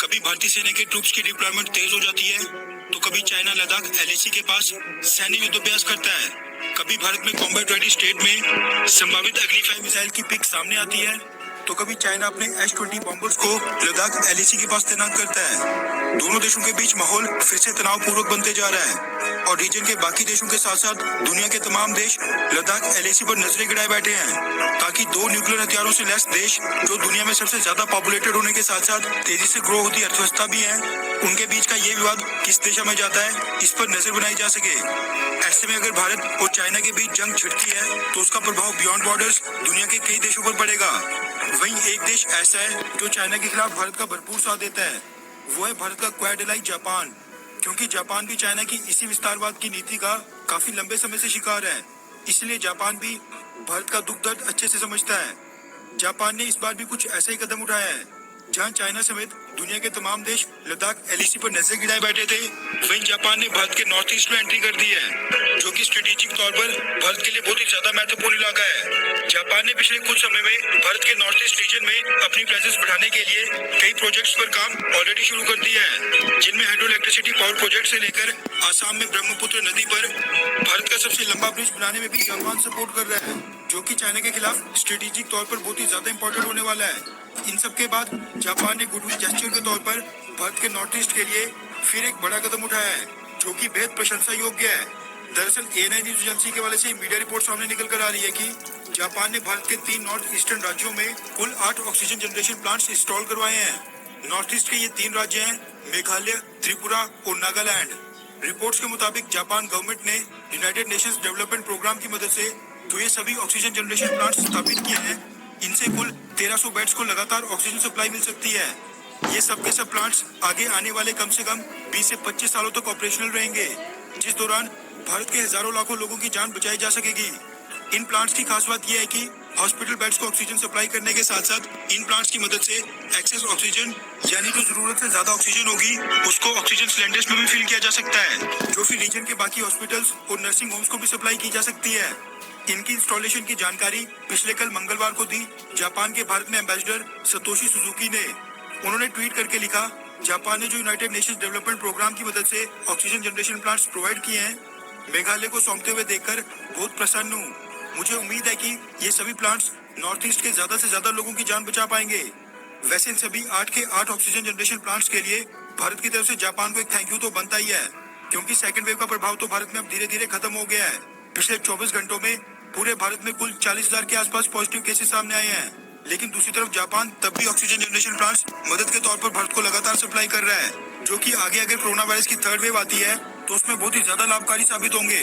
कभी भारतीय सेना के ट्रूप्स की डिप्लॉयमेंट तेज हो जाती है, तो कभी चाइना लद्दाख एलएसी के पास सैन्य युद्धाभ्यास करता है। कभी भारत में कॉम्बैट रेडी स्टेट में संभावित अगली 5 मिसाइल की पिक सामने आती है, तो कभी चाइना अपने S-20 बॉम्बर्स को लद्दाख एलएसी के पास तैनात करता है। दोनों देशों के बीच माहौल फिर से तनावपूर्वक बनते जा रहा है और रीजन के बाकी देशों के साथ साथ दुनिया के तमाम देश लद्दाख एलएसी पर नजरें गिराए बैठे हैं, ताकि दो न्यूक्लियर हथियारों से लैस देश जो दुनिया में सबसे ज्यादा पॉपुलेटेड होने के साथ साथ तेजी से ग्रो होती अर्थव्यवस्था भी है, उनके बीच का ये विवाद किस दिशा में जाता है, इस पर नजर बनाई जा सके। ऐसे में अगर भारत और चाइना के बीच जंग छिड़ती है तो उसका प्रभाव बियॉन्ड बॉर्डर्स दुनिया के कई देशों पर पड़ेगा। वहीं एक देश ऐसा है जो चाइना के खिलाफ भारत का भरपूर साथ देता है, वो है भारत का क्वाड एलाई जापान। क्योंकि जापान भी चाइना की इसी विस्तारवाद की नीति का काफी लंबे समय से शिकार है, इसलिए जापान भी भारत का दुख दर्द अच्छे से समझता है। जापान ने इस बार भी कुछ ऐसा ही कदम उठाया है, जहां चाइना समेत दुनिया के तमाम देश लद्दाख एलएसी पर नजर गिराए बैठे थे, वहीं जापान ने भारत के नॉर्थ ईस्ट में एंट्री कर दी है, जो कि स्ट्रेटेजिक तौर पर भारत के लिए बहुत ही ज्यादा महत्वपूर्ण इलाका है। जापान ने पिछले कुछ समय में भारत के नॉर्थ ईस्ट रीजन में अपनी प्रेजेंस बढ़ाने के लिए कई प्रोजेक्ट्स पर काम ऑलरेडी शुरू कर दिया है, जिनमें हाइड्रो इलेक्ट्रिसिटी पावर प्रोजेक्ट से लेकर आसाम में ब्रह्मपुत्र नदी पर भारत का सबसे लंबा ब्रिज बनाने में भी जापान सपोर्ट कर रहा है, जो कि चाइना के खिलाफ स्ट्रेटेजिक तौर पर बहुत ही ज्यादा इंपॉर्टेंट होने वाला है। इन सब के बाद जापान ने गुडविल जेस्चर के तौर पर भारत के नॉर्थ ईस्ट के लिए फिर एक बड़ा कदम उठाया है, जो कि बेहद प्रशंसा योग्य है। दरअसल ANI न्यूज एजेंसी के वाले से मीडिया रिपोर्ट सामने निकल कर आ रही है कि जापान ने भारत के 3 नॉर्थ ईस्टर्न राज्यों में कुल 8 ऑक्सीजन जनरेशन प्लांट्स इंस्टॉल करवाए हैं। नॉर्थ ईस्ट के ये 3 राज्य हैं मेघालय, त्रिपुरा और नागालैंड। रिपोर्ट्स के मुताबिक जापान गवर्नमेंट ने यूनाइटेड नेशंस डेवलपमेंट प्रोग्राम की मदद से जो ये सभी ऑक्सीजन जनरेशन प्लांट्स स्थापित किए हैं, इनसे कुल 1300 बेड्स को लगातार ऑक्सीजन सप्लाई मिल सकती है। ये सब के सब प्लांट्स आगे आने वाले कम से कम 20 से 25 सालों तक ऑपरेशनल रहेंगे, जिस दौरान भारत के हजारों लाखों लोगों की जान बचाई जा सकेगी। इन प्लांट्स की खास बात यह है कि हॉस्पिटल बेड्स को ऑक्सीजन सप्लाई करने के साथ साथ इन प्लांट्स की मदद से एक्सेस ऑक्सीजन यानी जो जरूरत से ज्यादा ऑक्सीजन होगी उसको ऑक्सीजन सिलेंडर्स में भी फिल किया जा सकता है, जो फिर रीजन के बाकी हॉस्पिटल्स और नर्सिंग होम्स को भी सप्लाई की जा सकती है। इनकी इंस्टॉलेशन की जानकारी पिछले कल मंगलवार को दी जापान के भारत में एम्बेसडर सतोशी सुजुकी ने। उन्होंने ट्वीट करके लिखा, जापान ने जो यूनाइटेड नेशंस डेवलपमेंट प्रोग्राम की मदद से ऑक्सीजन जनरेशन प्लांट्स प्रोवाइड किए हैं, मेघालय को सौंपते हुए देखकर बहुत प्रसन्न हूँ। मुझे उम्मीद है कि ये सभी प्लांट्स नॉर्थ ईस्ट के ज्यादा से ज्यादा लोगों की जान बचा पाएंगे। वैसे इन सभी 8 के 8 ऑक्सीजन जनरेशन प्लांट्स के लिए भारत की तरफ से जापान को एक थैंक यू तो बनता ही है, क्योंकि सेकेंड वेव का प्रभाव तो भारत में अब धीरे धीरे खत्म हो गया है। पिछले 24 घंटों में पूरे भारत में कुल 40,000 के आसपास पॉजिटिव केसेस सामने आए हैं, लेकिन दूसरी तरफ जापान तब भी ऑक्सीजन जनरेशन प्लांट्स मदद के तौर पर भारत को लगातार सप्लाई कर रहा है, जो कि आगे अगर कोरोना वायरस की 3rd वेव आती है तो उसमें बहुत ही ज्यादा लाभकारी साबित होंगे।